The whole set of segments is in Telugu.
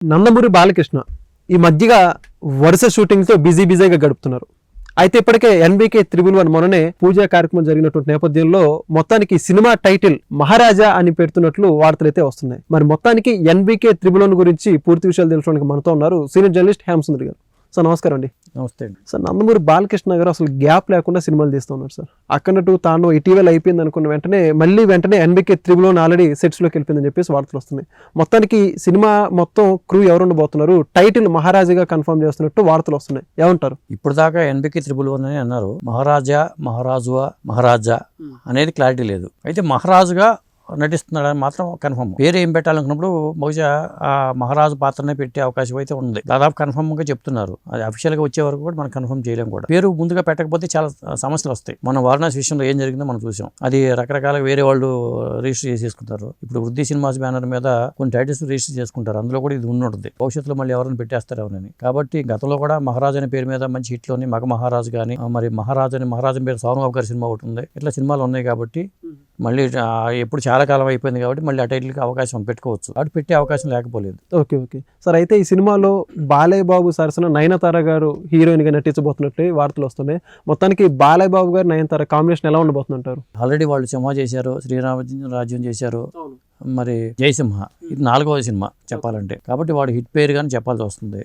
నందమూరి బాలకృష్ణ ఈ మధ్యగా వరుస షూటింగ్తో బిజీగా గడుపుతున్నారు. అయితే ఇప్పటికే ఎన్బీకే 111 మొన్ననే పూజా కార్యక్రమం జరిగినటువంటి నేపథ్యంలో మొత్తానికి సినిమా టైటిల్ మహారాజా అని పెడుతున్నట్లు వార్తలు అయితే వస్తున్నాయి. మరి మొత్తానికి ఎన్బీకే 111 గురించి పూర్తి విషయాలు తెలుసుకోవడానికి మనతో ఉన్నారు సీనియర్ జర్నలిస్ట్ హేమసుందర్ గారు. సార్ నమస్కారం అండి. నమస్తే అండి. సార్, నందమూరి బాలకృష్ణ గారు అసలు గ్యాప్ లేకుండా సినిమాలు తీస్తూ ఉన్నారు సార్. అక్కడట్టు తాను ఇటీవల అయిపోయింది అనుకున్న వెంటనే ఎన్బీకే 111 ఆల్రెడీ సెట్స్లోకి వెళ్ళిపోయిందని చెప్పేసి వార్తలు వస్తున్నాయి. మొత్తానికి సినిమా మొత్తం క్రూ ఎవరు ఉండబోతున్నారు, టైటిల్ మహారాజాగా కన్ఫర్మ్ చేస్తున్నట్టు వార్తలు వస్తున్నాయి. ఏమంటారు? ఇప్పుడు దాకా ఎన్బీకే 111 అని అన్నారు. మహారాజా అనేది క్లారిటీ లేదు. అయితే మహారాజుగా నటిస్తున్నాడని మాత్రం కన్ఫర్మ్. పేరు ఏం పెట్టాలనుకున్నప్పుడు బహుశా ఆ మహారాజు పాత్రనే పెట్టే అవకాశం అయితే ఉంది. దాదాపు కన్ఫర్మ్ గా చెప్తున్నారు. అది అఫీషియల్ గా వచ్చే వరకు కూడా మనం కన్ఫర్మ్ చేయలేం కూడా. పేరు ముందుగా పెట్టకపోతే చాలా సమస్యలు వస్తాయి. మన వారణాసి విషయంలో ఏం జరిగిందో మనం చూసాం. అది రకరకాల వేరే వాళ్ళు రిజిస్టర్ చేసేసుకుంటారు. ఇప్పుడు వృద్ధి సినిమాస్ బ్యానర్ మీద కొన్ని టైటిల్స్ రిజిస్టర్ చేసుకుంటారు. అందులో కూడా ఇది ఉంటుంది. భవిష్యత్తులో మళ్ళీ ఎవరైనా పెట్టేస్తారు ఎవరని. కాబట్టి గతంలో కూడా మహారాజు అనే పేరు మీద మంచి హిట్లోని మగ మహారాజు కానీ, మరి మహారాజు పేరు సోనబాబు గారి సినిమా ఒకటి ఉంది. ఇట్లా సినిమాలు ఉన్నాయి కాబట్టి మళ్ళీ ఎప్పుడు చాలా కాలం అయిపోయింది కాబట్టి మళ్ళీ ఆ టైటిల్కి అవకాశం పెట్టుకోవచ్చు. అటు పెట్టే అవకాశం లేకపోలేదు. ఓకే సార్, అయితే ఈ సినిమాలో బాలయ్య బాబు సరసన నయనతార గారు హీరోయిన్ గా నటించబోతున్నట్టు వార్తలు వస్తున్నాయి. మొత్తానికి బాలయ్య బాబు గారు నయనతార కాంబినేషన్ ఎలా ఉండబోతుందంటారు? ఆల్రెడీ వాళ్ళు సింహ చేశారు, శ్రీరామరాజ్యం చేశారు, మరి జయసింహ ఇది 4వ సినిమా చెప్పాలంటే. కాబట్టి వాడు హిట్ పేరు కానీ చెప్పాల్సి వస్తుంది.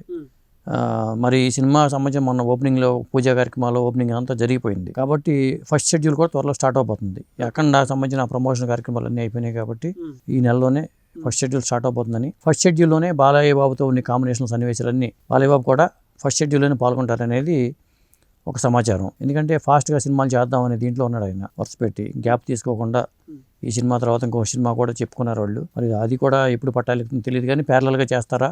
మరి ఈ సినిమా సంబంధించిన మొన్న ఓపెనింగ్లో పూజా కార్యక్రమాలు ఓపెనింగ్ అంతా జరిగిపోయింది. కాబట్టి ఫస్ట్ షెడ్యూల్ కూడా త్వరలో స్టార్ట్ అవబోతుంది. అక్కడ సంబంధించిన ప్రమోషన్ కార్యక్రమాలు అన్నీ అయిపోయినాయి కాబట్టి ఈ నెలలోనే ఫస్ట్ షెడ్యూల్ స్టార్ట్ అవబోతుందని, ఫస్ట్ షెడ్యూల్లోనే బాలయ్య బాబుతో ఉన్న కాంబినేషన్ సన్నివేశాలన్నీ బాలయ్య బాబు కూడా ఫస్ట్ షెడ్యూల్లోనే పాల్గొంటారనేది ఒక సమాచారం. ఎందుకంటే ఫాస్ట్గా సినిమాలు చేద్దామని దీంట్లో ఉన్నాడు ఆయన. వరుస పెట్టి గ్యాప్ తీసుకోకుండా ఈ సినిమా తర్వాత ఇంకొక సినిమా కూడా చెప్పుకున్నారు వాళ్ళు. మరి అది కూడా ఎప్పుడు పట్టాలి తెలియదు కానీ ప్యారలల్గా చేస్తారా,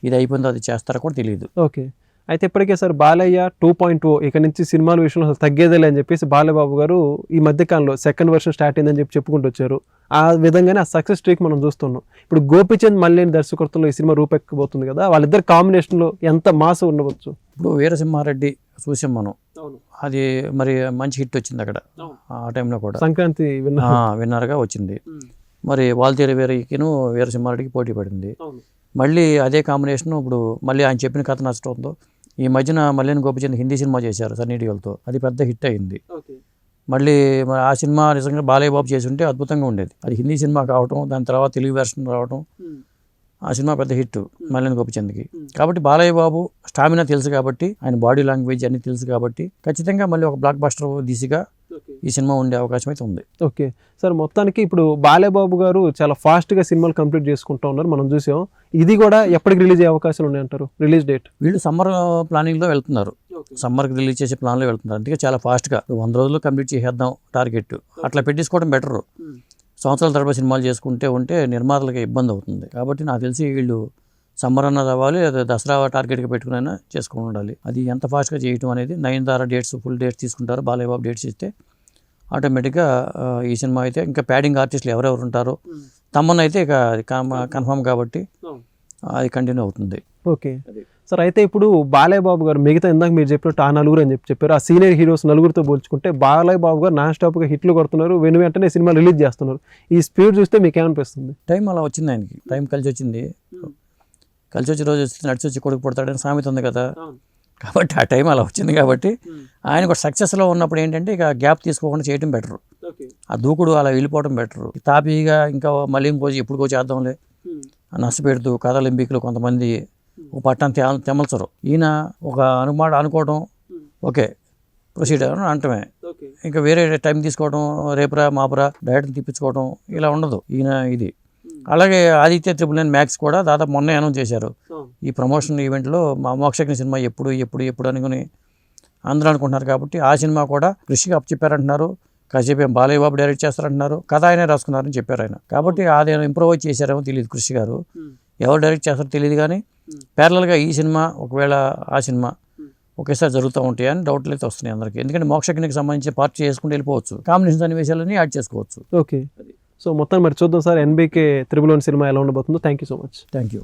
ఇది అయిపోయిందో అది చేస్తారా కూడా తెలియదు. ఓకే, అయితే ఇప్పటికే సార్ బాలయ్య 2.0 ఇక నుంచి సినిమాల విషయంలో అసలు తగ్గేదేలే అని చెప్పేసి బాలయ్య బాబు గారు ఈ మధ్యకాలంలో సెకండ్ వర్షన్ స్టార్ట్ అయిందని చెప్పుకుంటూ వచ్చారు. ఆ విధంగానే ఆ సక్సెస్ స్ట్రీక్ మనం చూస్తున్నాం. ఇప్పుడు గోపిచంద్ మల్లేని దర్శకత్వంలో ఈ సినిమా రూపెక్కబోతుంది కదా, వాళ్ళిద్దరు కాంబినేషన్లో ఎంత మాస్ ఉండవచ్చు? ఇప్పుడు వీరసింహారెడ్డి చూసాం మనం, అది మరి మంచి హిట్ వచ్చింది అక్కడ. ఆ టైంలో కూడా సంక్రాంతి విన్నర్గా వచ్చింది. మరి వాల్తేరు వీరయ్యకిను వీరసింహారెడ్డికి పోటీ పడింది. మళ్ళీ అదే కాంబినేషన్ ఇప్పుడు మళ్ళీ ఆయన చెప్పిన కథ నచ్చడంతో ఈ మధ్యన మల్లేని గోపిచంద్ హిందీ సినిమా చేశారు సన్నీ డియోల్తో. అది పెద్ద హిట్ అయింది. మళ్ళీ ఆ సినిమా నిజంగా బాలయ్య బాబు చేసి ఉంటే అద్భుతంగా ఉండేది. అది హిందీ సినిమా కావటం, దాని తర్వాత తెలుగు వెర్షన్ రావటం, ఆ సినిమా పెద్ద హిట్ మల్లేని గోపిచంద్కి. కాబట్టి బాలయ్య బాబు స్టామినా తెలుసు కాబట్టి, ఆయన బాడీ లాంగ్వేజ్ అన్ని తెలుసు కాబట్టి ఖచ్చితంగా మళ్ళీ ఒక బ్లాక్ బస్టర్ దిశగా ఈ సినిమా ఉండే అవకాశం అయితే ఉంది. ఓకే సార్, మొత్తానికి ఇప్పుడు బాలయ్య బాబు గారు చాలా ఫాస్ట్గా సినిమాలు కంప్లీట్ చేసుకుంటూ ఉన్నారు, మనం చూసాం. ఇది కూడా ఎప్పటికి రిలీజ్ అయ్యే అవకాశాలు ఉన్నాయంటారు? రిలీజ్ డేట్ వీళ్ళు సమ్మర్ ప్లానింగ్లో వెళ్తున్నారు. సమ్మర్కి రిలీజ్ చేసే ప్లాన్లో వెళ్తున్నారు. అందుకే చాలా ఫాస్ట్గా 100 రోజులు కంప్లీట్ చేసేద్దాం టార్గెట్ అట్లా పెట్టేసుకోవడం బెటరు. సంవత్సరాల తరబడి సినిమాలు చేసుకుంటే ఉంటే ఇబ్బంది అవుతుంది. కాబట్టి నాకు తెలిసి వీళ్ళు సమ్మర్ అన్నది అవ్వాలి, లేదా దసరా టార్గెట్గా పెట్టుకునైనా చేసుకుని ఉండాలి. అది ఎంత ఫాస్ట్గా చేయటం అనేది. నయనతార డేట్స్ ఫుల్ డేట్స్ తీసుకుంటారు, బాలయ్య బాబు డేట్స్ ఇస్తే ఆటోమేటిక్గా ఈ సినిమా అయితే ఇంకా ప్యాడింగ్ ఆర్టిస్టులు ఎవరెవరు ఉంటారో తమ్మన్ అయితే ఇక కన్ఫర్మ్ కాబట్టి అది కంటిన్యూ అవుతుంది. ఓకే సార్, అయితే ఇప్పుడు బాలయ్య బాబు గారు మిగతా ఇందాక మీరు చెప్పినట్టు ఆ నలుగురు అని చెప్పారు. ఆ సీనియర్ హీరోస్ నలుగురితో పోల్చుకుంటే బాలయ్య బాబు గారు నాన్ స్టాప్గా హిట్లు కొడుతున్నారు, వెంటనే సినిమా రిలీజ్ చేస్తున్నారు. ఈ స్పీడ్ చూస్తే మీకు ఏమనిపిస్తుంది? టైం అలా వచ్చింది, ఆయనకి టైం కలిసి వచ్చింది. కలిసి వచ్చే రోజు వచ్చి నడిచి వచ్చి కొడుకు పుడతాడని సామెత ఉంది కదా. కాబట్టి ఆ టైం అలా వచ్చింది కాబట్టి ఆయన కూడా సక్సెస్లో ఉన్నప్పుడు ఏంటంటే ఇక గ్యాప్ తీసుకోకుండా చేయడం బెటరు. ఆ దూకుడు అలా వెళ్ళిపోవడం బెటరు. తాపీగా ఇంకా మళ్ళీ ఎప్పుడుకో చేద్దాంలే నష్టపెడుతూ కథల ఎంపికలు కొంతమంది ఒక పట్టణం తెమల్చరు. ఈయన ఒక అనుమాట అనుకోవడం, ఓకే ప్రొసీడ్ అంటమే, ఇంకా వేరే టైం తీసుకోవడం, రేపురా మాపురా డైరెక్ట్ తిప్పించుకోవడం ఇలా ఉండదు ఈయన ఇది. అలాగే ఆదిత్య 999 మ్యాక్స్ కూడా దాదాపు మొన్నే అనౌన్స్ చేశారు ఈ ప్రమోషన్ ఈవెంట్లో. మా మోక్షజ్ఞ సినిమా ఎప్పుడు అనుకుని అందరూ అనుకుంటున్నారు. కాబట్టి ఆ సినిమా కూడా కృషిగా అప్పచెప్పారంటున్నారు. కాసేపు బాలయ్య బాబు డైరెక్ట్ చేస్తారంటున్నారు, కథ ఆయనే రాసుకున్నారని చెప్పారు ఆయన. కాబట్టి అది ఇంప్రూవైజ్ చేశారేమో తెలియదు కృషి గారు, ఎవరు డైరెక్ట్ చేస్తారో తెలియదు. కానీ ప్యారలల్గా ఈ సినిమా ఒకవేళ ఆ సినిమా ఒకేసారి జరుగుతూ ఉంటాయి అని డౌట్లు అయితే వస్తున్నాయి అందరికీ. ఎందుకంటే మోక్షజ్ఞకి సంబంధించి పార్ట్ చేసుకుంటూ వెళ్ళిపోవచ్చు, కాంబినేషన్ సన్నివేశాలన్నీ యాడ్ చేసుకోవచ్చు. ఓకే, సో మొత్తం మరి చూద్దాం సార్ ఎన్బీకే 111 సినిమా ఎలా ఉండబోతుందో. Thank you so much. Thank you.